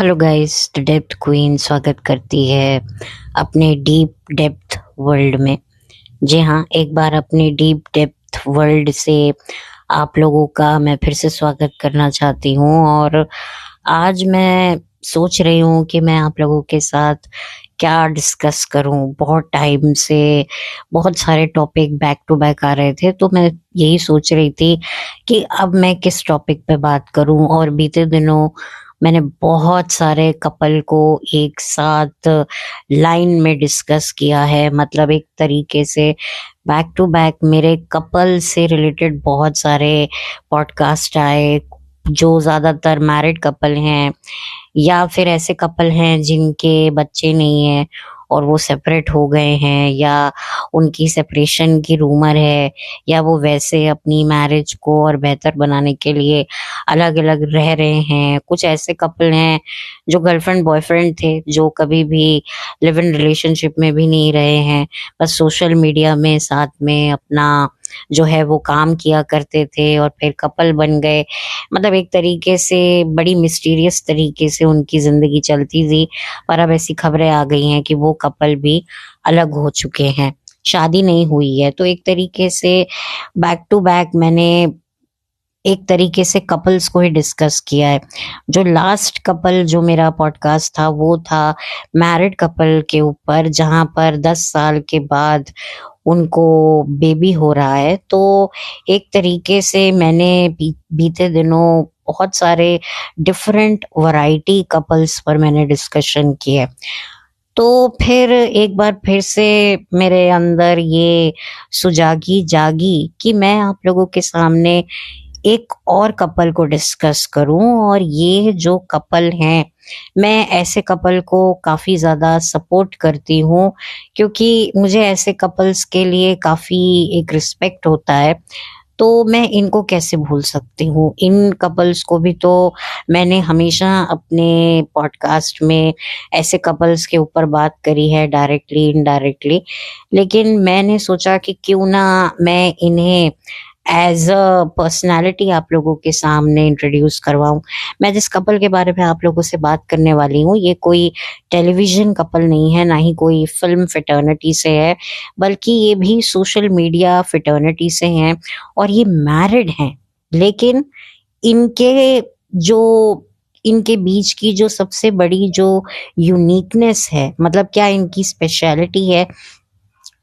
Hello guys, the depth queen स्वागत करती है अपने डीप डेप्थ वर्ल्ड में। जी हाँ, एक बार अपने डीप डेप्थ वर्ल्ड से आप लोगों का मैं फिर से स्वागत करना चाहती हूँ। और आज मैं सोच रही हूँ कि मैं आप लोगों के साथ क्या डिस्कस करूँ। बहुत टाइम से बहुत सारे टॉपिक बैक टू बैक आ रहे थे, तो मैं यही सोच रही थी कि अब मैं किस टॉपिक पे बात करूँ। और बीते दिनों मैंने बहुत सारे कपल को एक साथ लाइन में डिस्कस किया है। मतलब एक तरीके से बैक टू बैक मेरे कपल से रिलेटेड बहुत सारे पॉडकास्ट आए, जो ज्यादातर मैरिड कपल हैं या फिर ऐसे कपल हैं जिनके बच्चे नहीं हैं और वो सेपरेट हो गए हैं, या उनकी सेपरेशन की रूमर है, या वो वैसे अपनी मैरिज को और बेहतर बनाने के लिए अलग अलग रह रहे हैं। कुछ ऐसे कपल हैं जो गर्लफ्रेंड बॉयफ्रेंड थे, जो कभी भी लिव इन रिलेशनशिप में भी नहीं रहे हैं, बस सोशल मीडिया में साथ में अपना जो है वो काम किया करते थे और फिर कपल बन गए। मतलब एक तरीके से बड़ी मिस्टीरियस तरीके से उनकी जिंदगी चलती थी, पर अब ऐसी खबरें आ गई हैं कि वो कपल भी अलग हो चुके हैं, शादी नहीं हुई है। तो एक तरीके से बैक टू बैक मैंने एक तरीके से कपल्स को ही डिस्कस किया है। जो लास्ट कपल जो मेरा पॉडकास्ट था वो था मैरिड कपल के ऊपर, जहां पर 10 साल के बाद उनको बेबी हो रहा है। तो एक तरीके से मैंने बीते दिनों बहुत सारे डिफरेंट वैरायटी कपल्स पर मैंने डिस्कशन किया। तो फिर एक बार फिर से मेरे अंदर ये सुजागी जागी कि मैं आप लोगों के सामने एक और कपल को डिस्कस करूं। और ये जो कपल हैं, मैं ऐसे कपल को काफी ज्यादा सपोर्ट करती हूँ, क्योंकि मुझे ऐसे कपल्स के लिए काफी एक रिस्पेक्ट होता है। तो मैं इनको कैसे भूल सकती हूँ। इन कपल्स को भी तो मैंने हमेशा अपने पॉडकास्ट में ऐसे कपल्स के ऊपर बात करी है, डायरेक्टली इनडायरेक्टली। लेकिन मैंने सोचा कि क्यों ना मैं इन्हें एज अ पर्सनालिटी आप लोगों के सामने इंट्रोड्यूस करवाऊं। मैं जिस कपल के बारे में आप लोगों से बात करने वाली हूँ, ये कोई टेलीविजन कपल नहीं है, ना ही कोई फिल्म फिटर्निटी से है, बल्कि ये भी सोशल मीडिया फिटर्निटी से हैं। और ये मैरिड हैं, लेकिन इनके जो इनके बीच की जो सबसे बड़ी जो यूनिकनेस है, मतलब क्या इनकी स्पेशलिटी है,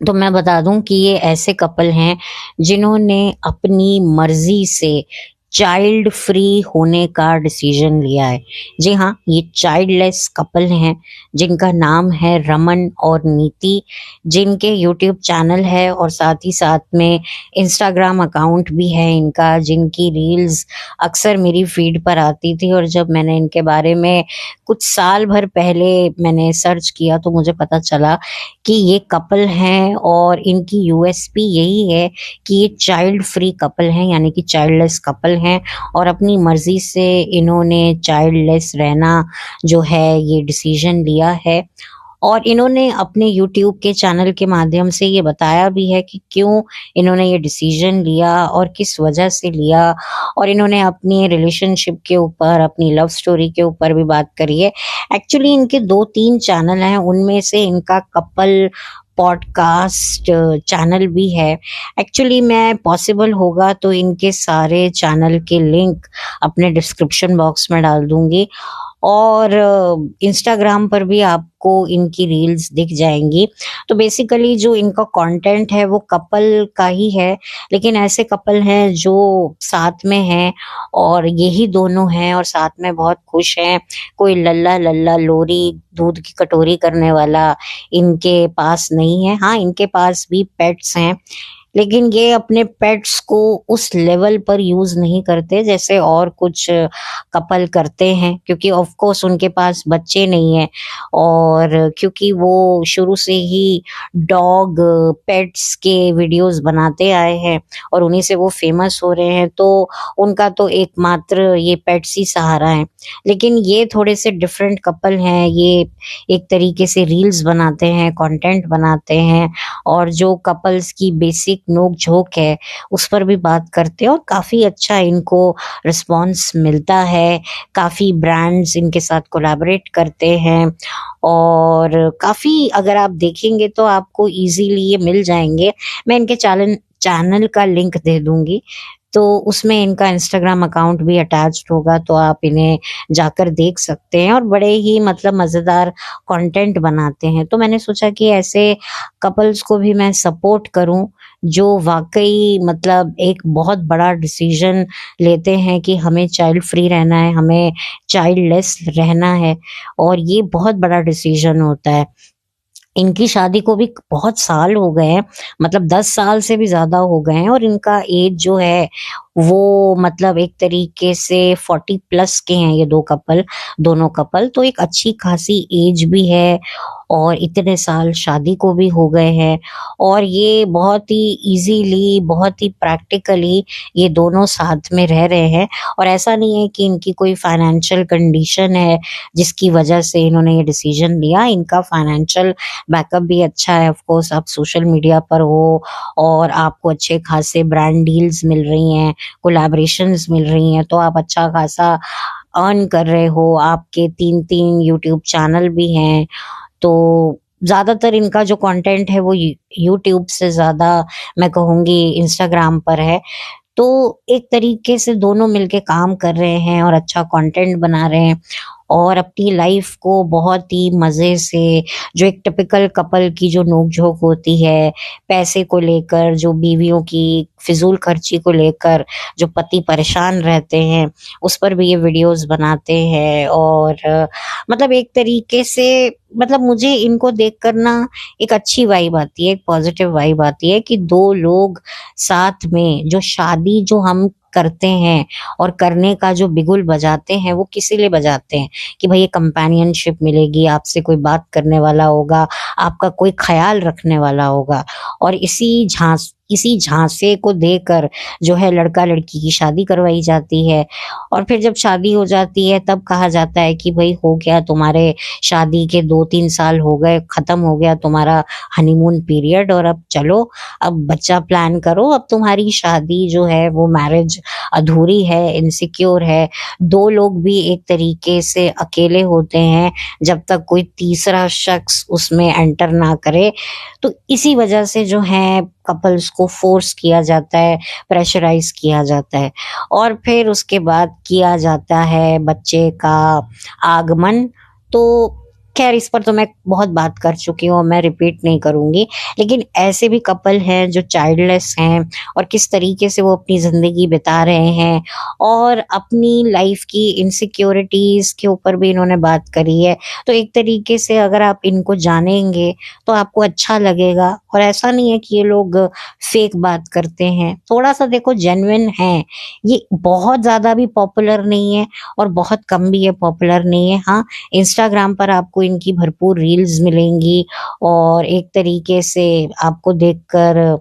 तो मैं बता दूं कि ये ऐसे कपल हैं जिन्होंने अपनी मर्जी से चाइल्ड फ्री होने का डिसीजन लिया है। जी हाँ, ये चाइल्डलेस कपल हैं जिनका नाम है रमन और नीति, जिनके यूट्यूब चैनल है और साथ ही साथ में इंस्टाग्राम अकाउंट भी है इनका, जिनकी रील्स अक्सर मेरी फीड पर आती थी। और जब मैंने इनके बारे में कुछ साल भर पहले मैंने सर्च किया तो मुझे पता चला कि ये कपल हैं और इनकी यूएसपी यही है कि ये चाइल्ड फ्री कपल हैं, यानी कि चाइल्डलेस कपल हैं। और अपनी मर्जी से इन्होंने चाइल्डलेस रहना जो है ये डिसीजन लिया है। और इन्होंने अपने यूट्यूब के चैनल के माध्यम से ये बताया भी है कि क्यों इन्होंने ये डिसीजन लिया और किस वजह से लिया। और इन्होंने अपनी रिलेशनशिप के ऊपर, अपनी लव स्टोरी के ऊपर भी बात करी है। एक्चुअली इनके 2-3 चैनल हैं, उनमें से इनका कपल पॉडकास्ट चैनल भी है। एक्चुअली मैं पॉसिबल होगा तो इनके सारे चैनल के लिंक अपने डिस्क्रिप्शन बॉक्स में डाल दूंगी, और इंस्टाग्राम पर भी आपको इनकी रील्स दिख जाएंगी। तो बेसिकली जो इनका कंटेंट है वो कपल का ही है, लेकिन ऐसे कपल हैं जो साथ में हैं और यही दोनों हैं और साथ में बहुत खुश हैं। कोई लल्ला लल्ला लोरी दूध की कटोरी करने वाला इनके पास नहीं है। हाँ, इनके पास भी पेट्स हैं, लेकिन ये अपने पेट्स को उस लेवल पर यूज नहीं करते जैसे और कुछ कपल करते हैं, क्योंकि ऑफ कोर्स उनके पास बच्चे नहीं है। और क्योंकि वो शुरू से ही डॉग पेट्स के वीडियोस बनाते आए हैं और उन्हीं से वो फेमस हो रहे हैं, तो उनका तो एकमात्र ये पेट्स ही सहारा है। लेकिन ये थोड़े से डिफरेंट कपल हैं। ये एक तरीके से रील्स बनाते हैं, कंटेंट बनाते हैं, और जो कपल्स की बेसिक एक नोक झोंक है उस पर भी बात करते हैं और काफ़ी अच्छा इनको रिस्पॉन्स मिलता है। काफ़ी ब्रांड्स इनके साथ कोलैबोरेट करते हैं और काफ़ी अगर आप देखेंगे तो आपको इजीली ये मिल जाएंगे। मैं इनके चैनल चैनल का लिंक दे दूंगी, तो उसमें इनका इंस्टाग्राम अकाउंट भी अटैच्ड होगा, तो आप इन्हें जाकर देख सकते हैं और बड़े ही मतलब मज़ेदार कंटेंट बनाते हैं। तो मैंने सोचा कि ऐसे कपल्स को भी मैं सपोर्ट करूं जो वाकई मतलब एक बहुत बड़ा डिसीजन लेते हैं कि हमें चाइल्ड फ्री रहना है, हमें चाइल्डलेस रहना है, और ये बहुत बड़ा डिसीजन होता है। इनकी शादी को भी बहुत साल हो गए हैं, मतलब 10 साल से भी ज्यादा हो गए हैं, और इनका एज जो है वो मतलब एक तरीके से 40+ के हैं ये दोनों कपल। तो एक अच्छी खासी एज भी है और इतने साल शादी को भी हो गए हैं, और ये बहुत ही इजीली बहुत ही प्रैक्टिकली ये दोनों साथ में रह रहे हैं। और ऐसा नहीं है कि इनकी कोई फाइनेंशियल कंडीशन है जिसकी वजह से इन्होंने ये डिसीजन लिया। इनका फाइनेंशियल बैकअप भी अच्छा है। ऑफ कोर्स आप सोशल मीडिया पर हो और आपको अच्छे खासे ब्रांड डील्स मिल रही हैं, कोलैबोरेशंस मिल रही हैं, तो आप अच्छा खासा अर्न कर रहे हो। आपके 3-3 यूट्यूब चैनल भी हैं, तो ज्यादातर इनका जो कंटेंट है वो यूट्यूब से ज्यादा मैं कहूँगी इंस्टाग्राम पर है। तो एक तरीके से दोनों मिलके काम कर रहे हैं और अच्छा कंटेंट बना रहे हैं और अपनी लाइफ को बहुत ही मज़े से, जो एक टिपिकल कपल की जो नोक-झोंक होती है, पैसे को लेकर, जो बीवियों की फिजूल खर्ची को लेकर जो पति परेशान रहते हैं, उस पर भी ये वीडियोस बनाते हैं। और मतलब एक तरीके से मतलब मुझे इनको देखकर ना एक अच्छी वाइब आती है, एक पॉजिटिव वाइब आती है कि दो लोग साथ में जो शादी जो हम करते हैं और करने का जो बिगुल बजाते हैं वो किसी लिए बजाते हैं कि भाई ये कंपेनियनशिप मिलेगी, आपसे कोई बात करने वाला होगा, आपका कोई ख्याल रखने वाला होगा। और इसी झांसे को देकर जो है लड़का लड़की की शादी करवाई जाती है। और फिर जब शादी हो जाती है तब कहा जाता है कि भाई हो गया, तुम्हारे शादी के 2-3 साल हो गए, खत्म हो गया तुम्हारा हनीमून पीरियड, और अब चलो अब बच्चा प्लान करो। अब तुम्हारी शादी जो है वो मैरिज अधूरी है, इनसिक्योर है। दो लोग भी एक तरीके से अकेले होते हैं जब तक कोई तीसरा शख्स उसमें एंटर ना करे। तो इसी वजह से जो है कपल्स को फोर्स किया जाता है, प्रेशराइज किया जाता है, और फिर उसके बाद किया जाता है बच्चे का आगमन। तो खैर इस पर तो मैं बहुत बात कर चुकी हूँ, मैं रिपीट नहीं करूंगी। लेकिन ऐसे भी कपल हैं जो चाइल्डलेस हैं और किस तरीके से वो अपनी जिंदगी बिता रहे हैं, और अपनी लाइफ की इनसिक्योरिटीज के ऊपर भी इन्होंने बात करी है। तो एक तरीके से अगर आप इनको जानेंगे तो आपको अच्छा लगेगा। और ऐसा नहीं है कि ये लोग फेक बात करते हैं, थोड़ा सा देखो जेन्युइन है। ये बहुत ज्यादा भी पॉपुलर नहीं है और बहुत कम भी ये पॉपुलर नहीं है। हाँ, इंस्टाग्राम पर आपको इनकी भरपूर रील्स मिलेंगी और एक तरीके से आपको देखकर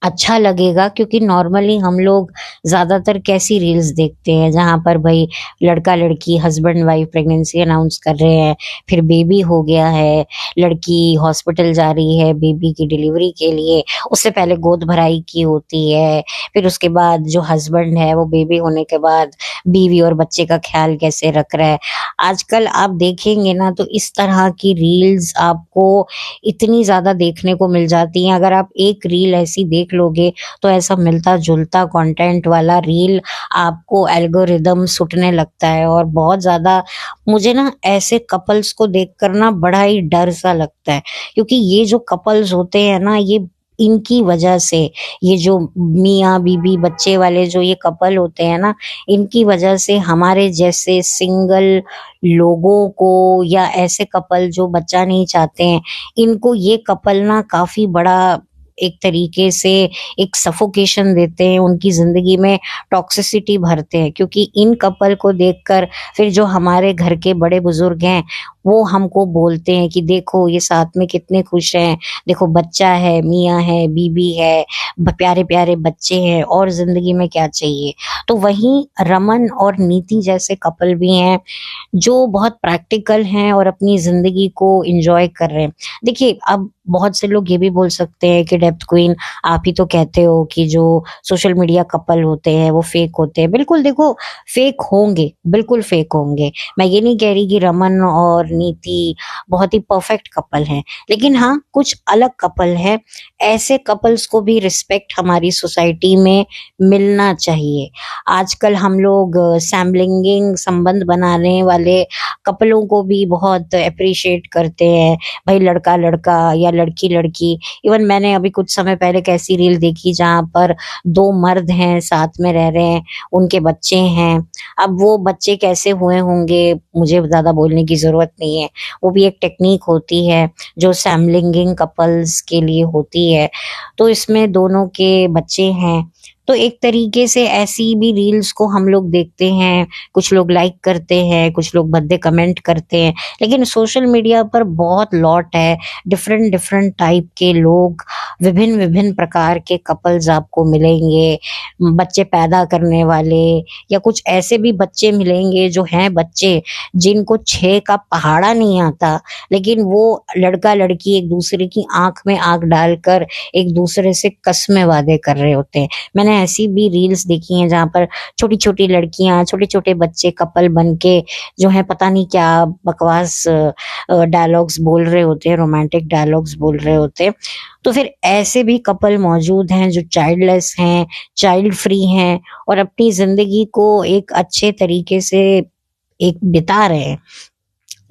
अच्छा लगेगा, क्योंकि नॉर्मली हम लोग ज्यादातर कैसी रील्स देखते हैं जहां पर भाई लड़का लड़की हस्बैंड वाइफ प्रेगनेंसी अनाउंस कर रहे हैं, फिर बेबी हो गया है, लड़की हॉस्पिटल जा रही है बेबी की डिलीवरी के लिए, उससे पहले गोद भराई की होती है, फिर उसके बाद जो हस्बैंड है वो बेबी होने के बाद बीवी और बच्चे का ख्याल कैसे रख रहा है। आजकल आप देखेंगे ना तो इस तरह की रील्स आपको इतनी ज्यादा देखने को मिल जाती हैं। अगर आप एक रील ऐसी देख लोगे तो ऐसा मिलता जुलता कंटेंट वाला रील आपको एल्गोरिदम सुटने लगता है। और बहुत ज्यादा मुझे ना ऐसे कपल्स को देखकर ना बड़ा ही डर सा लगता है, क्योंकि ये जो कपल्स होते हैं ना, ये इनकी वजह से, ये जो मियाँ बीबी बच्चे वाले जो ये कपल होते हैं ना, इनकी वजह से हमारे जैसे सिंगल लोगों को या ऐसे कपल जो बच्चा नहीं चाहते हैं, इनको ये कपल ना काफी बड़ा एक तरीके से एक सफोकेशन देते हैं, उनकी जिंदगी में टॉक्सिसिटी भरते हैं। क्योंकि इन कपल को देखकर फिर जो हमारे घर के बड़े बुजुर्ग हैं वो हमको बोलते हैं कि देखो ये साथ में कितने खुश हैं, देखो बच्चा है, मियाँ है, बीबी है, प्यारे प्यारे बच्चे हैं, और जिंदगी में क्या चाहिए। तो वहीं रमन और नीति जैसे कपल भी हैं जो बहुत प्रैक्टिकल हैं और अपनी जिंदगी को एंजॉय कर रहे हैं। देखिए अब बहुत से लोग ये भी बोल सकते हैं कि डेप्थ क्वीन, आप ही तो कहते हो कि जो सोशल मीडिया कपल होते हैं वो फेक होते हैं। बिल्कुल देखो, फेक होंगे, बिल्कुल फेक होंगे। मैं ये नहीं कह रही कि रमन और नीति बहुत ही परफेक्ट कपल हैं, लेकिन हाँ, कुछ अलग कपल है। ऐसे कपल्स को भी रिस्पेक्ट हमारी सोसाइटी में मिलना चाहिए। आजकल हम लोग सैमलिंगिंग संबंध बनाने वाले कपलों को भी बहुत अप्रिशिएट करते हैं। भाई लड़का लड़का या लड़की लड़की। इवन मैंने अभी कुछ समय पहले एक ऐसी रील देखी जहाँ पर दो मर्द हैं, साथ में रह रहे हैं, उनके बच्चे हैं। अब वो बच्चे कैसे हुए होंगे मुझे ज्यादा बोलने की जरूरत नहीं है, वो भी एक टेक्निक होती है जो सैमलिंगिंग कपल्स के लिए होती है। तो इसमें दोनों के बच्चे हैं। तो एक तरीके से ऐसी भी रील्स को हम लोग देखते हैं, कुछ लोग लाइक करते हैं, कुछ लोग भद्दे कमेंट करते हैं। लेकिन सोशल मीडिया पर बहुत लॉट है, डिफरेंट डिफरेंट टाइप के लोग, विभिन्न विभिन्न प्रकार के कपल्स आपको मिलेंगे। बच्चे पैदा करने वाले, या कुछ ऐसे भी बच्चे मिलेंगे जो हैं बच्चे जिनको 6 का पहाड़ा नहीं आता, लेकिन वो लड़का लड़की एक दूसरे की आंख में आंख डालकर एक दूसरे से कस्में वादे कर रहे होते हैं। मैंने ऐसी भी रील्स देखी हैं जहाँ पर छोटी छोटी लड़कियां, छोटे छोटे बच्चे कपल बन के जो है पता नहीं क्या बकवास डायलॉग्स बोल रहे होते हैं, रोमांटिक डायलॉग्स बोल रहे होते हैं। तो फिर ऐसे भी कपल मौजूद हैं जो चाइल्डलेस हैं, चाइल्ड फ्री हैं, और अपनी जिंदगी को एक अच्छे तरीके से एक बिता रहे हैं।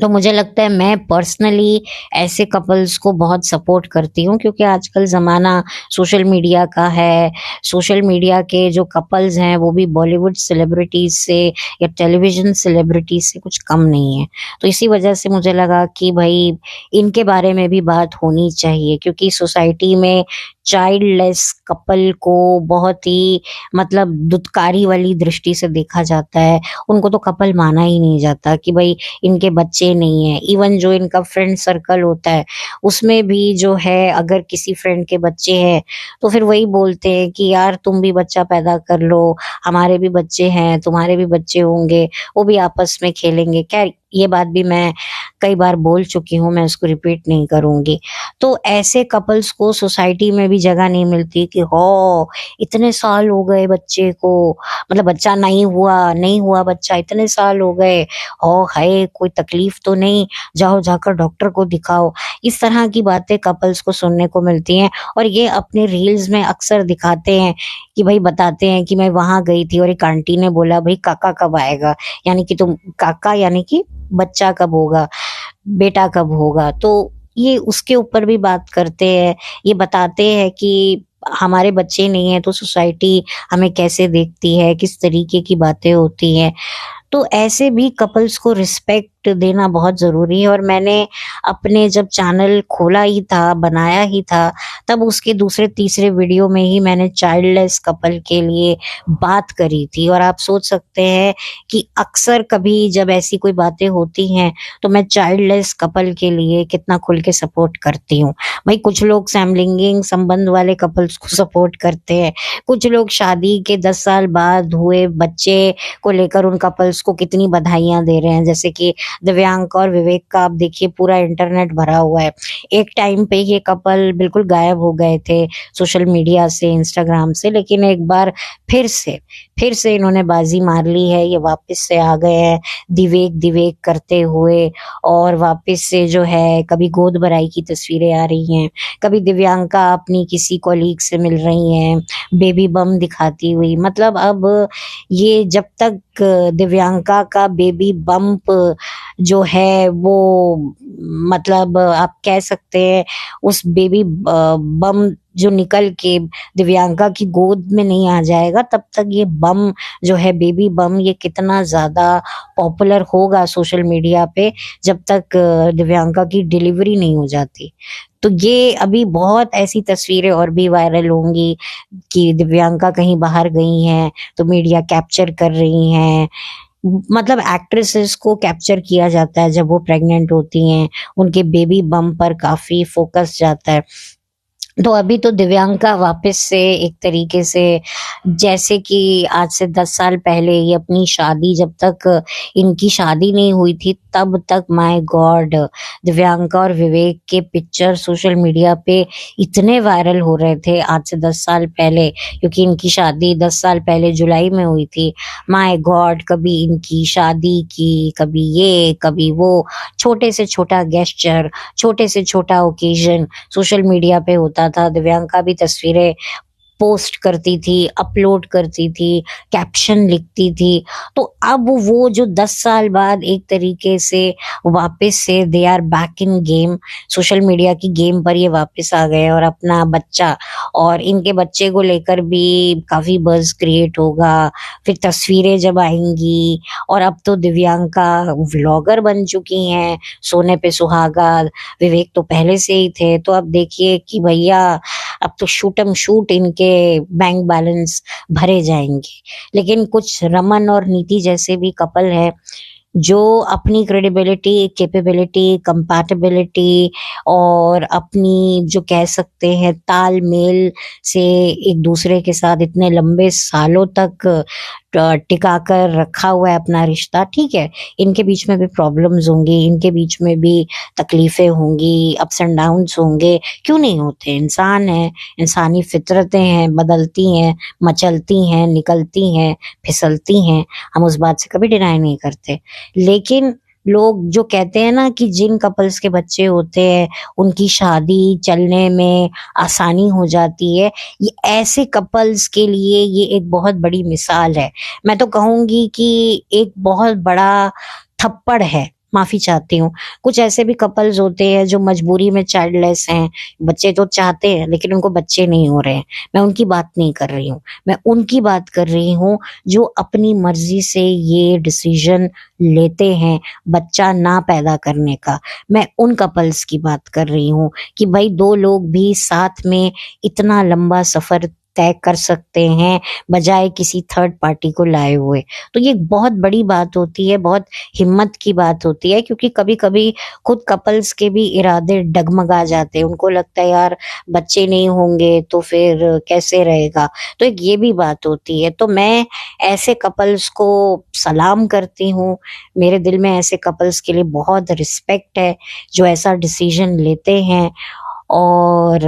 तो मुझे लगता है, मैं पर्सनली ऐसे कपल्स को बहुत सपोर्ट करती हूँ, क्योंकि आजकल ज़माना सोशल मीडिया का है। सोशल मीडिया के जो कपल्स हैं वो भी बॉलीवुड सेलिब्रिटीज से या टेलीविजन सेलिब्रिटीज से कुछ कम नहीं है। तो इसी वजह से मुझे लगा कि भाई इनके बारे में भी बात होनी चाहिए, क्योंकि सोसाइटी में चाइल्डलेस कपल को बहुत ही मतलब दुत्कारी वाली दृष्टि से देखा जाता है। उनको तो कपल माना ही नहीं जाता कि भाई इनके बच्चे नहीं है। इवन जो इनका फ्रेंड सर्कल होता है उसमें भी जो है, अगर किसी फ्रेंड के बच्चे हैं तो फिर वही बोलते हैं कि यार तुम भी बच्चा पैदा कर लो, हमारे भी बच्चे हैं, तुम्हारे भी बच्चे होंगे, वो भी आपस में खेलेंगे। खैर ये बात भी मैं कई बार बोल चुकी हूँ, मैं उसको रिपीट नहीं करूंगी। तो ऐसे कपल्स को सोसाइटी में भी जगह नहीं मिलती कि हो इतने साल हो गए बच्चे को, मतलब बच्चा नहीं हुआ बच्चा, इतने साल हो गए, ओ हाय कोई तकलीफ तो नहीं, जाओ जाकर डॉक्टर को दिखाओ। इस तरह की बातें कपल्स को सुनने को मिलती हैं, और ये अपने रील्स में अक्सर दिखाते हैं कि भाई बताते हैं कि मैं वहां गई थी और एक आंटी ने बोला भाई काका कब आएगा, यानी कि तुम काका यानी कि बच्चा कब होगा, बेटा कब होगा। तो ये उसके ऊपर भी बात करते हैं, ये बताते हैं कि हमारे बच्चे नहीं है तो सोसाइटी हमें कैसे देखती है, किस तरीके की बातें होती हैं। तो ऐसे भी कपल्स को रिस्पेक्ट देना बहुत जरूरी है। और मैंने अपने जब चैनल खोला ही था, बनाया ही था, तब उसके दूसरे तीसरे वीडियो में ही मैंने चाइल्डलेस कपल के लिए बात करी थी। और आप सोच सकते हैं कि अक्सर कभी जब ऐसी कोई बातें होती हैं तो मैं चाइल्डलेस कपल के लिए कितना खुल के सपोर्ट करती हूँ। भाई कुछ लोग सैमलिंगिंग संबंध वाले कपल्स को सपोर्ट करते हैं, कुछ लोग शादी के 10 साल बाद हुए बच्चे को लेकर उन कपल्स को कितनी बधाइयां दे रहे हैं। जैसे कि दिव्यांक और विवेक का आप देखिए पूरा इंटरनेट भरा हुआ है। एक टाइम पे ये कपल बिल्कुल गायब हो गए थे सोशल मीडिया से, इंस्टाग्राम से, लेकिन एक बार फिर से इन्होंने बाजी मार ली है, ये वापस से आ गए हैं दिवेक दिवेक करते हुए। और वापस से जो है कभी गोद भराई की तस्वीरें आ रही हैं, कभी दिव्यांका अपनी किसी कॉलीग से मिल रही हैं बेबी बम दिखाती हुई। मतलब अब ये जब तक दिव्यांका का बेबी बम्प जो है वो, मतलब आप कह सकते हैं उस बेबी बम जो निकल के दिव्यांका की गोद में नहीं आ जाएगा, तब तक ये बम जो है बेबी बम, ये कितना ज्यादा पॉपुलर होगा सोशल मीडिया पे जब तक दिव्यांका की डिलीवरी नहीं हो जाती। तो ये अभी बहुत ऐसी तस्वीरें और भी वायरल होंगी कि दिव्यांका कहीं बाहर गई हैं तो मीडिया कैप्चर कर रही हैं। मतलब एक्ट्रेसेस को कैप्चर किया जाता है जब वो प्रेग्नेंट होती हैं, उनके बेबी बम पर काफी फोकस जाता है। तो अभी तो दिव्यांका वापस से एक तरीके से, जैसे कि आज से 10 साल पहले ये अपनी शादी, जब तक इनकी शादी नहीं हुई थी तब तक, माय गॉड, दिव्यांका और विवेक के पिक्चर सोशल मीडिया पे इतने वायरल हो रहे थे आज से 10 साल पहले, क्योंकि इनकी शादी 10 साल पहले जुलाई में हुई थी। माय गॉड, कभी इनकी शादी की, कभी ये कभी वो, छोटे से छोटा गेस्चर, छोटे से छोटा ओकेजन सोशल मीडिया पे होता था। दिव्यांका भी तस्वीरें पोस्ट करती थी, अपलोड करती थी, कैप्शन लिखती थी। तो अब वो जो 10 साल बाद एक तरीके से वापस से they are back in game, social media की गेम पर ये वापस आ गए, और अपना बच्चा और इनके बच्चे को लेकर भी काफी बज़ क्रिएट होगा। फिर तस्वीरें जब आएंगी, और अब तो दिव्यांका व्लॉगर बन चुकी हैं, सोने पे सुहागा। विवेक तो पहले से ही थे, तो अब देखिए कि भैया अब तो शूटम शूट इनके बैंक बैलेंस भरे जाएंगे। लेकिन कुछ रमन और नीति जैसे भी कपल है जो अपनी क्रेडिबिलिटी, कैपेबिलिटी, कंपैटिबिलिटी और अपनी जो कह सकते हैं तालमेल से एक दूसरे के साथ इतने लंबे सालों तक टिका कर रखा हुआ है अपना रिश्ता। ठीक है, इनके बीच में भी प्रॉब्लम्स होंगी, इनके बीच में भी तकलीफें होंगी, अप्स एंड डाउन्स होंगे, क्यों नहीं होते, इंसान है, इंसानी फितरतें हैं, बदलती हैं, मचलती हैं, निकलती हैं, फिसलती हैं, हम उस बात से कभी डिनाई नहीं करते। लेकिन लोग जो कहते हैं ना कि जिन कपल्स के बच्चे होते हैं उनकी शादी चलने में आसानी हो जाती है, ये ऐसे कपल्स के लिए ये एक बहुत बड़ी मिसाल है। मैं तो कहूंगी कि एक बहुत बड़ा थप्पड़ है, माफी चाहती हूँ। कुछ ऐसे भी कपल्स होते हैं जो मजबूरी में चाइल्डलेस हैं, बच्चे तो चाहते हैं लेकिन उनको बच्चे नहीं हो रहे हैं। मैं उनकी बात नहीं कर रही हूँ, मैं उनकी बात कर रही हूँ जो अपनी मर्जी से ये डिसीजन लेते हैं बच्चा ना पैदा करने का। मैं उन कपल्स की बात कर रही हूँ कि भाई दो लोग भी साथ में इतना लंबा सफर तय कर सकते हैं बजाय किसी थर्ड पार्टी को लाए हुए। तो ये एक बहुत बड़ी बात होती है, बहुत हिम्मत की बात होती है, क्योंकि कभी कभी खुद कपल्स के भी इरादे डगमगा जाते हैं। उनको लगता है यार बच्चे नहीं होंगे तो फिर कैसे रहेगा। तो एक ये भी बात होती है। तो मैं ऐसे कपल्स को सलाम करती हूँ, मेरे दिल में ऐसे कपल्स के लिए बहुत रिस्पेक्ट है जो ऐसा डिसीजन लेते हैं। और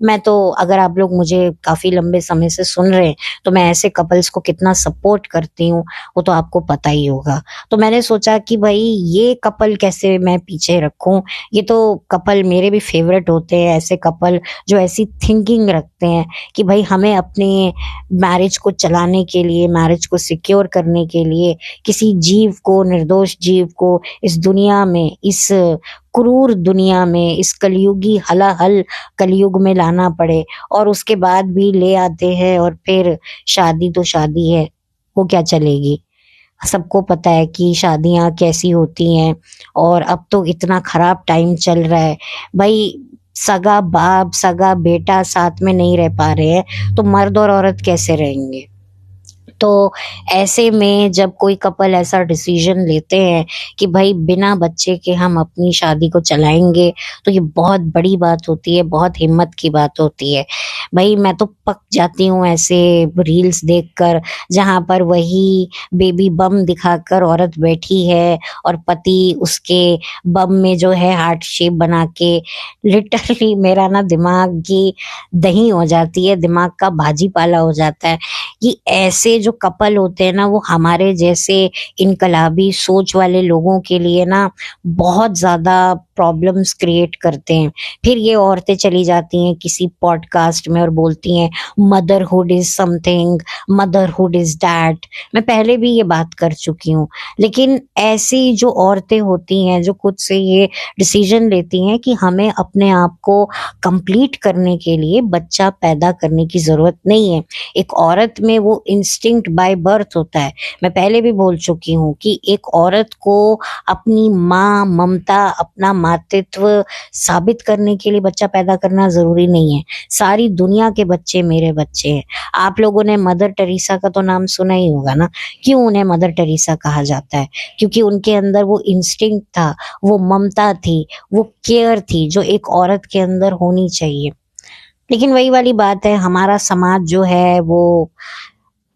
मैं तो, अगर आप लोग मुझे काफी लंबे समय से सुन रहे हैं तो मैं ऐसे कपल्स को कितना सपोर्ट करती हूँ वो तो आपको पता ही होगा। तो मैंने सोचा कि भाई ये कपल कैसे मैं पीछे रखूं, ये तो कपल मेरे भी फेवरेट होते हैं, ऐसे कपल जो ऐसी थिंकिंग रखते हैं कि भाई हमें अपने मैरिज को चलाने के लिए, मैरिज को सिक्योर करने के लिए किसी जीव को, निर्दोष जीव को इस दुनिया में, इस क्रूर दुनिया में, इस कलयुगी हलाहल कलयुग में लाना पड़े, और उसके बाद भी ले आते हैं। और फिर शादी तो शादी है, वो क्या चलेगी। सबको पता है कि शादियां कैसी होती हैं, और अब तो इतना खराब टाइम चल रहा है भाई। सगा बाप, सगा बेटा साथ में नहीं रह पा रहे हैं तो मर्द और औरत कैसे रहेंगे। तो ऐसे में जब कोई कपल ऐसा डिसीजन लेते हैं कि भाई बिना बच्चे के हम अपनी शादी को चलाएंगे, तो ये बहुत बड़ी बात होती है, बहुत हिम्मत की बात होती है। भाई मैं तो पक जाती हूँ ऐसे रील्स देखकर जहां पर वही बेबी बम दिखाकर औरत बैठी है और पति उसके बम में जो है हार्ट शेप बना के, लिटरली मेरा ना दिमाग की दही हो जाती है, दिमाग का भाजी पाला हो जाता है। कि ऐसे जो कपल होते हैं ना वो हमारे जैसे इनकलाबी सोच वाले लोगों के लिए ना बहुत ज्यादा प्रॉब्लम्स क्रिएट करते हैं। फिर ये औरतें चली जाती हैं किसी पॉडकास्ट में और बोलती हैं motherhood is something, motherhood is that. मैं पहले भी ये बात कर चुकी हूँ। लेकिन ऐसी जो औरतें होती हैं जो खुद से ये डिसीजन लेती हैं कि हमें अपने आप को कंप्लीट करने के लिए बच्चा पैदा करने की जरूरत नहीं है। एक औरत में वो इंस्टिंक्ट बाय बर्थ होता है। मैं पहले भी बोल चुकी हूँ कि एक औरत को अपनी माँ ममता, अपना मातृत्व साबित करने के लिए बच्चा पैदा करना जरूरी नहीं है। सारी दुनिया के बच्चे मेरे बच्चे हैं। आप लोगों ने मदर टेरेसा का तो नाम सुना ही होगा ना। क्यों उन्हें मदर टेरेसा कहा जाता है? क्योंकि उनके अंदर वो इंस्टिंक्ट था, वो ममता थी, वो केयर थी जो एक औरत के अंदर होनी चाहिए। लेकिन वही वाली बात है, हमारा समाज जो है वो,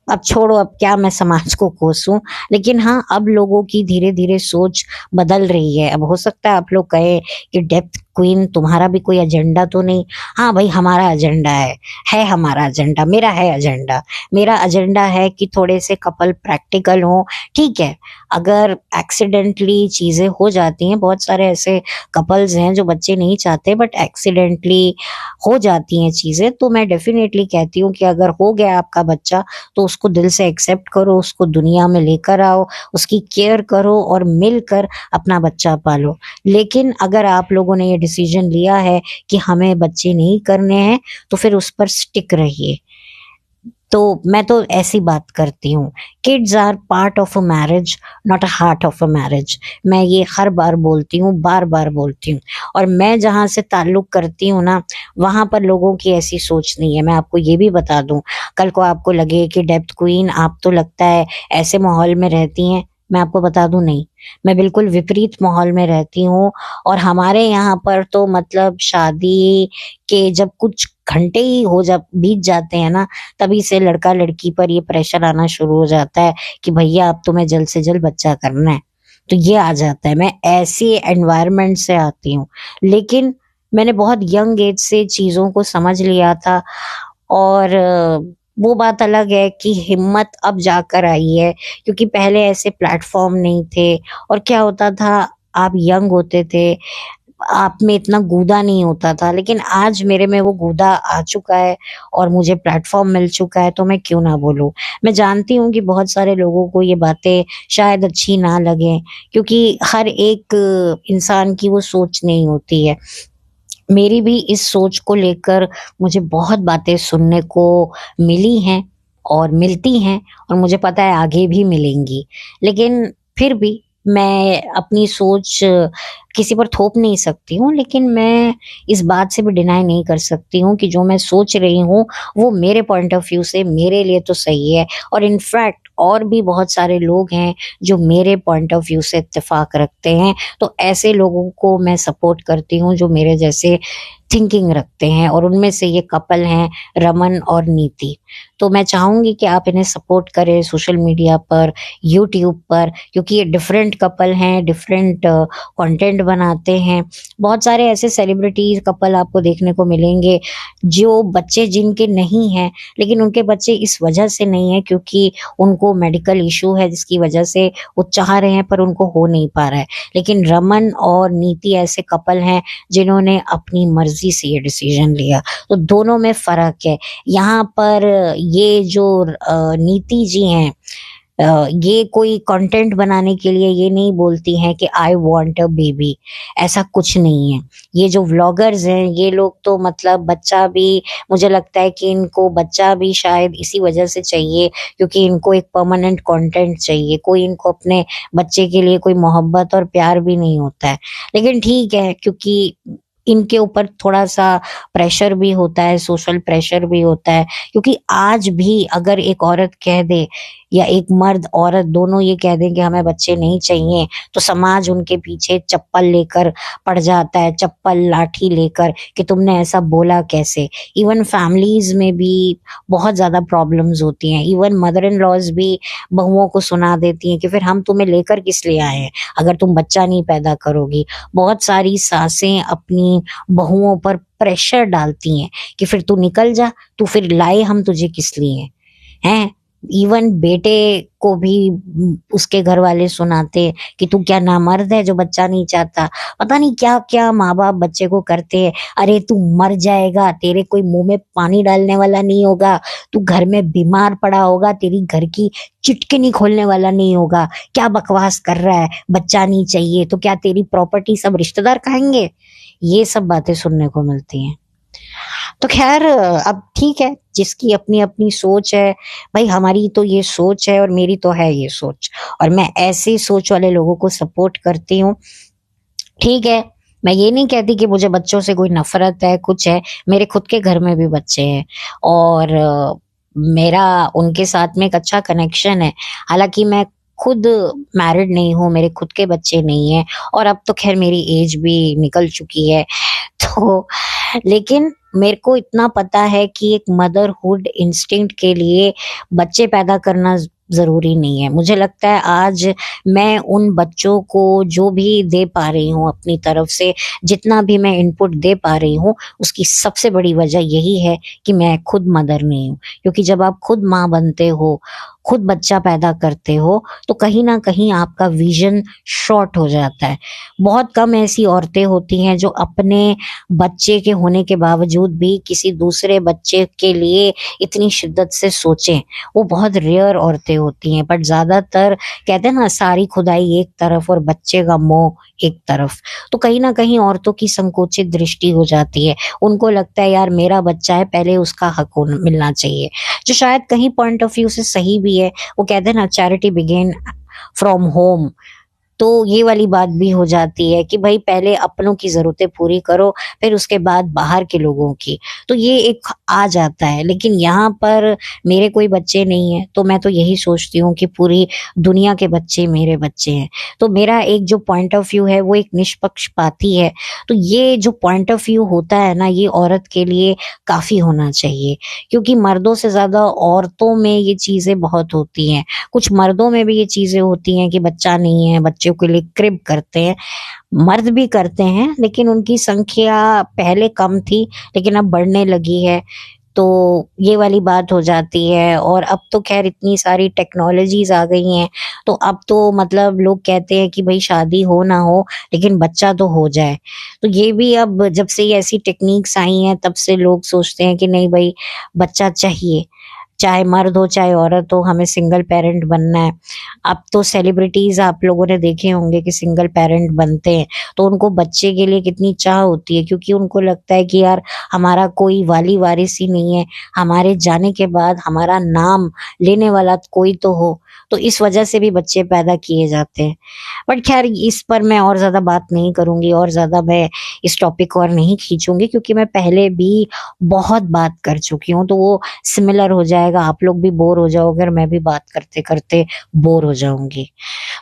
अब छोड़ो, अब क्या मैं समाज को कोसूं। लेकिन हाँ, अब लोगों की धीरे धीरे सोच बदल रही है। अब हो सकता है आप लोग कहे कि डेप्थ क्वीन तुम्हारा भी कोई एजेंडा तो नहीं। हाँ भाई, हमारा एजेंडा है हमारा एजेंडा, मेरा है एजेंडा। मेरा एजेंडा है कि थोड़े से कपल प्रैक्टिकल हो। ठीक है, अगर एक्सीडेंटली चीजें हो जाती हैं, बहुत सारे ऐसे कपल्स हैं जो बच्चे नहीं चाहते बट एक्सीडेंटली हो जाती हैं चीजें, तो मैं डेफिनेटली कहती हूँ कि अगर हो गया आपका बच्चा तो उसको दिल से एक्सेप्ट करो, उसको दुनिया में लेकर आओ, उसकी केयर करो और मिलकर अपना बच्चा पालो। लेकिन अगर आप लोगों ने ये डिसीजन लिया है कि हमें बच्चे नहीं करने हैं, तो फिर उस पर स्टिक रहिए। तो मैं तो ऐसी बात करती हूँ, kids are part of a marriage, not a heart of a marriage. मैं ये हर बार बोलती हूँ, बार बार बोलती हूँ। और मैं जहाँ से ताल्लुक करती हूँ ना, वहां पर लोगों की ऐसी सोच नहीं है। मैं आपको ये भी बता दूं, कल को आपको लगे कि डेप्थ क्वीन आप तो लगता है ऐसे माहौल में रहती हैं, मैं आपको बता दूं नहीं, मैं बिल्कुल विपरीत माहौल में रहती हूँ। और हमारे यहाँ पर तो मतलब शादी के जब कुछ घंटे ही हो जब बीत जाते हैं ना, तभी से लड़का लड़की पर ये प्रेशर आना शुरू हो जाता है कि भैया अब तुम्हें जल्द से जल्द बच्चा करना है। तो ये आ जाता है, मैं ऐसी एनवायरनमेंट से आती हूँ। लेकिन मैंने बहुत यंग एज से चीजों को समझ लिया था। और वो बात अलग है कि हिम्मत अब जाकर आई है, क्योंकि पहले ऐसे प्लेटफॉर्म नहीं थे। और क्या होता था, आप यंग होते थे, आप में इतना गूदा नहीं होता था। लेकिन आज मेरे में वो गूदा आ चुका है और मुझे प्लेटफॉर्म मिल चुका है, तो मैं क्यों ना बोलूं। मैं जानती हूँ कि बहुत सारे लोगों को ये बातें शायद अच्छी ना लगे, क्योंकि हर एक इंसान की वो सोच नहीं होती है। मेरी भी इस सोच को लेकर मुझे बहुत बातें सुनने को मिली हैं और मिलती हैं, और मुझे पता है आगे भी मिलेंगी। लेकिन फिर भी मैं अपनी सोच किसी पर थोप नहीं सकती हूँ। लेकिन मैं इस बात से भी डिनाई नहीं कर सकती हूँ कि जो मैं सोच रही हूँ वो मेरे पॉइंट ऑफ व्यू से मेरे लिए तो सही है। और इनफैक्ट और भी बहुत सारे लोग हैं जो मेरे पॉइंट ऑफ व्यू से इत्तेफाक रखते हैं। तो ऐसे लोगों को मैं सपोर्ट करती हूँ जो मेरे जैसे थिंकिंग रखते हैं, और उनमें से ये कपल हैं, रमन और नीति। तो मैं चाहूंगी कि आप इन्हें सपोर्ट करें सोशल मीडिया पर, यूट्यूब पर, क्योंकि ये डिफरेंट कपल हैं, डिफरेंट कंटेंट बनाते हैं। बहुत सारे ऐसे सेलिब्रिटीज कपल आपको देखने को मिलेंगे जो बच्चे जिनके नहीं हैं, लेकिन उनके बच्चे इस वजह से नहीं है क्योंकि उनको मेडिकल इशू है, जिसकी वजह से वो चाह रहे हैं पर उनको हो नहीं पा रहा है। लेकिन रमन और नीति ऐसे कपल हैं जिन्होंने अपनी मर्जी से ये डिसीजन लिया। तो दोनों में फर्क है। यहाँ पर ये जो नीति जी हैं, ये कोई कंटेंट बनाने के लिए ये नहीं बोलती हैं कि आई वांट अ बेबी, ऐसा कुछ नहीं है। ये जो व्लॉगर्स हैं ये लोग तो मतलब बच्चा भी, मुझे लगता है कि इनको बच्चा भी शायद इसी वजह से चाहिए क्योंकि इनको एक परमानेंट कंटेंट चाहिए। कोई इनको अपने बच्चे के लिए कोई मोहब्बत और प्यार भी नहीं होता है। लेकिन ठीक है, क्योंकि इनके ऊपर थोड़ा सा प्रेशर भी होता है, सोशल प्रेशर भी होता है। क्योंकि आज भी अगर एक औरत कह दे या एक मर्द औरत दोनों ये कह दें कि हमें बच्चे नहीं चाहिए, तो समाज उनके पीछे चप्पल लेकर पड़ जाता है, चप्पल लाठी लेकर, कि तुमने ऐसा बोला कैसे। इवन फैमिलीज में भी बहुत ज्यादा प्रॉब्लम्स होती हैं। इवन मदर इन लॉज भी बहुओं को सुना देती हैं कि फिर हम तुम्हें लेकर किस लिए आए हैं अगर तुम बच्चा नहीं पैदा करोगी। बहुत सारी सासें अपनी बहुओं पर प्रेशर डालती हैं कि फिर तू निकल जा, तू फिर लाए हम तुझे किस लिए हैं। इवन बेटे को भी उसके घर वाले सुनाते कि तू क्या नामर्द है जो बच्चा नहीं चाहता। पता नहीं क्या क्या माँ बाप बच्चे को करते हैं। अरे तू मर जाएगा, तेरे कोई मुंह में पानी डालने वाला नहीं होगा, तू घर में बीमार पड़ा होगा, तेरी घर की चिटकिनी खोलने वाला नहीं होगा, क्या बकवास कर रहा है, बच्चा नहीं चाहिए तो क्या तेरी प्रॉपर्टी सब रिश्तेदार खाएंगे। ये सब बातें सुनने को मिलती हैं। तो खैर, अब ठीक है, जिसकी अपनी अपनी सोच है। भाई हमारी तो ये सोच है और मेरी तो है ये सोच, और मैं ऐसी सोच वाले लोगों को सपोर्ट करती हूँ। ठीक है, मैं ये नहीं कहती कि मुझे बच्चों से कोई नफरत है, कुछ है। मेरे खुद के घर में भी बच्चे हैं और मेरा उनके साथ में एक अच्छा कनेक्शन है। हालांकि मैं खुद मैरिड नहीं हूँ, मेरे खुद के बच्चे नहीं हैं, और अब तो खैर मेरी एज भी निकल चुकी है। तो लेकिन मेरे को इतना पता है कि एक मदरहुड इंस्टिंक्ट के लिए बच्चे पैदा करना जरूरी नहीं है। मुझे लगता है आज मैं उन बच्चों को जो भी दे पा रही हूँ अपनी तरफ से, जितना भी मैं इनपुट दे पा रही हूँ, उसकी सबसे बड़ी वजह यही है कि मैं खुद मदर नहीं हूँ। क्योंकि जब आप खुद माँ बनते हो, खुद बच्चा पैदा करते हो, तो कहीं ना कहीं आपका विजन शॉर्ट हो जाता है। बहुत कम ऐसी औरतें होती हैं जो अपने बच्चे के होने के बावजूद भी किसी दूसरे बच्चे के लिए इतनी शिद्दत से सोचें। वो बहुत रेयर औरतें होती हैं, बट ज्यादातर कहते हैं ना, सारी खुदाई एक तरफ और बच्चे का मोह एक तरफ। तो कहीं ना कहीं औरतों की संकुचित दृष्टि हो जाती है। उनको लगता है यार मेरा बच्चा है, पहले उसका हक मिलना चाहिए, जो शायद कहीं पॉइंट ऑफ व्यू से सही भी है। वो कहते हैं ना, चैरिटी बिगिन फ्रॉम होम। तो ये वाली बात भी हो जाती है कि भाई पहले अपनों की जरूरतें पूरी करो, फिर उसके बाद बाहर के लोगों की। तो ये एक आ जाता है। लेकिन यहाँ पर मेरे कोई बच्चे नहीं है, तो मैं तो यही सोचती हूँ कि पूरी दुनिया के बच्चे मेरे बच्चे हैं। तो मेरा एक जो पॉइंट ऑफ व्यू है वो एक निष्पक्षपाती है। तो ये जो पॉइंट ऑफ व्यू होता है ना, ये औरत के लिए काफी होना चाहिए, क्योंकि मर्दों से ज्यादा औरतों में ये चीजें बहुत होती हैं। कुछ मर्दों में भी ये चीजें होती हैं कि बच्चा नहीं है, बच्चों के लिए क्रिब करते हैं। मर्द भी करते हैं, लेकिन उनकी संख्या पहले कम थी, लेकिन अब बढ़ने लगी है। तो ये वाली बात हो जाती है। और अब तो खैर इतनी सारी टेक्नोलॉजीज आ गई हैं, तो अब तो मतलब लोग कहते हैं कि भाई शादी हो ना हो, लेकिन बच्चा तो हो जाए। तो ये भी अब जब से ये ऐसी टेक्निक्स आई हैं, तब से लोग सोचते हैं कि नहीं भाई, बच्चा चाहिए, चाहे मर्द हो चाहे औरत हो, हमें सिंगल पेरेंट बनना है। अब तो सेलिब्रिटीज आप लोगों ने देखे होंगे कि सिंगल पेरेंट बनते हैं, तो उनको बच्चे के लिए कितनी चाह होती है, क्योंकि उनको लगता है कि यार हमारा कोई वाली वारिस ही नहीं है, हमारे जाने के बाद हमारा नाम लेने वाला कोई तो हो। तो इस वजह से भी बच्चे पैदा किए जाते हैं। बट खैर, इस पर मैं और ज्यादा बात नहीं करूंगी, और ज्यादा मैं इस टॉपिक को और नहीं खींचूंगी, क्योंकि मैं पहले भी बहुत बात कर चुकी हूँ। तो वो सिमिलर हो जाएगा, आप लोग भी बोर हो जाओगे और मैं भी बात करते करते बोर हो जाऊंगी।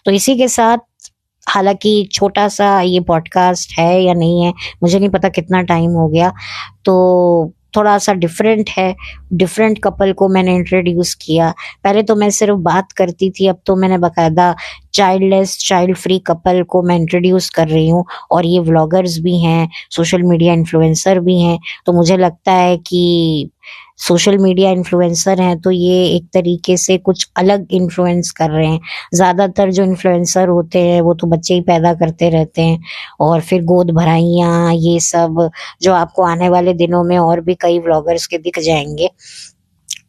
तो इसी के साथ, हालांकि छोटा सा ये पॉडकास्ट है या नहीं है, मुझे नहीं पता कितना टाइम हो गया, तो थोड़ा सा डिफरेंट है। डिफरेंट कपल को मैंने इंट्रोड्यूस किया। पहले तो मैं सिर्फ बात करती थी, अब तो मैंने बकायदा चाइल्डलेस, चाइल्ड फ्री कपल को मैं इंट्रोड्यूस कर रही हूँ। और ये व्लॉगर्स भी हैं, सोशल मीडिया इन्फ्लुएंसर भी हैं। तो मुझे लगता है कि सोशल मीडिया इन्फ्लुएंसर हैं तो ये एक तरीके से कुछ अलग इन्फ्लुएंस कर रहे हैं। ज्यादातर जो इन्फ्लुएंसर होते हैं वो तो बच्चे ही पैदा करते रहते हैं, और फिर गोद भराइयाँ, ये सब जो आपको आने वाले दिनों में और भी कई व्लॉगर्स के दिख जाएंगे।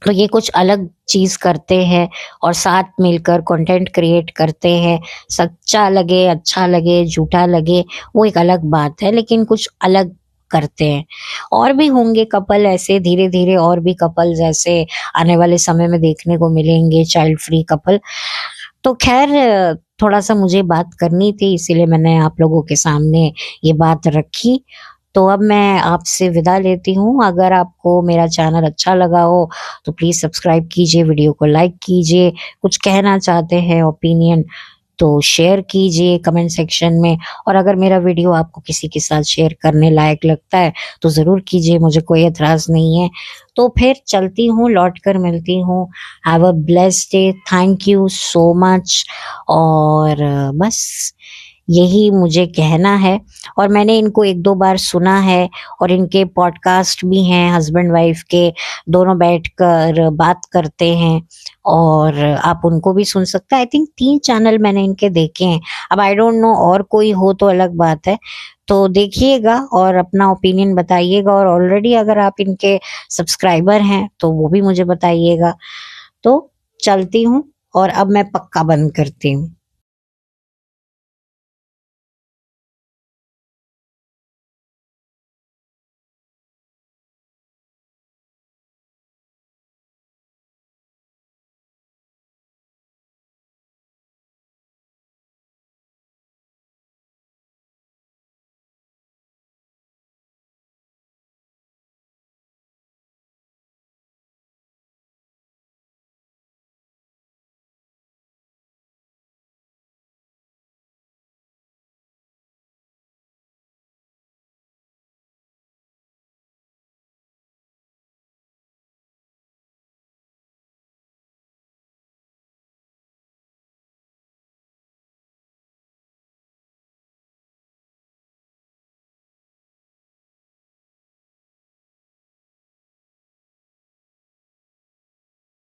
तो ये कुछ अलग चीज करते हैं और साथ मिलकर कंटेंट क्रिएट करते हैं। सच्चा लगे, अच्छा लगे, झूठा लगे, वो एक अलग बात है, लेकिन कुछ अलग करते हैं। और भी होंगे कपल ऐसे, धीरे धीरे और भी कपल्स ऐसे आने वाले समय में देखने को मिलेंगे, चाइल्ड फ्री कपल। तो खैर, थोड़ा सा मुझे बात करनी थी, इसीलिए मैंने आप लोगों के सामने ये बात रखी। तो अब मैं आपसे विदा लेती हूँ। अगर आपको मेरा चैनल अच्छा लगा हो तो प्लीज सब्सक्राइब कीजिए, वीडियो को लाइक कीजिए। कुछ कहना चाहते हैं, ओपिनियन, तो शेयर कीजिए कमेंट सेक्शन में। और अगर मेरा वीडियो आपको किसी के साथ शेयर करने लायक लगता है तो जरूर कीजिए, मुझे कोई एतराज नहीं है। तो फिर चलती हूँ, लौट कर मिलती हूँ। Have a blessed day, thank you so much. और बस यही मुझे कहना है। और मैंने इनको एक दो बार सुना है, और इनके पॉडकास्ट भी हैं, हस्बैंड वाइफ के, दोनों बैठकर बात करते हैं, और आप उनको भी सुन सकते हैं। आई थिंक 3 चैनल मैंने इनके देखे हैं। अब आई डोंट नो और कोई हो तो अलग बात है। तो देखिएगा और अपना ओपिनियन बताइएगा, और ऑलरेडी अगर आप इनके सब्सक्राइबर हैं तो वो भी मुझे बताइएगा। तो चलती हूँ, और अब मैं पक्का बंद करती हूँ।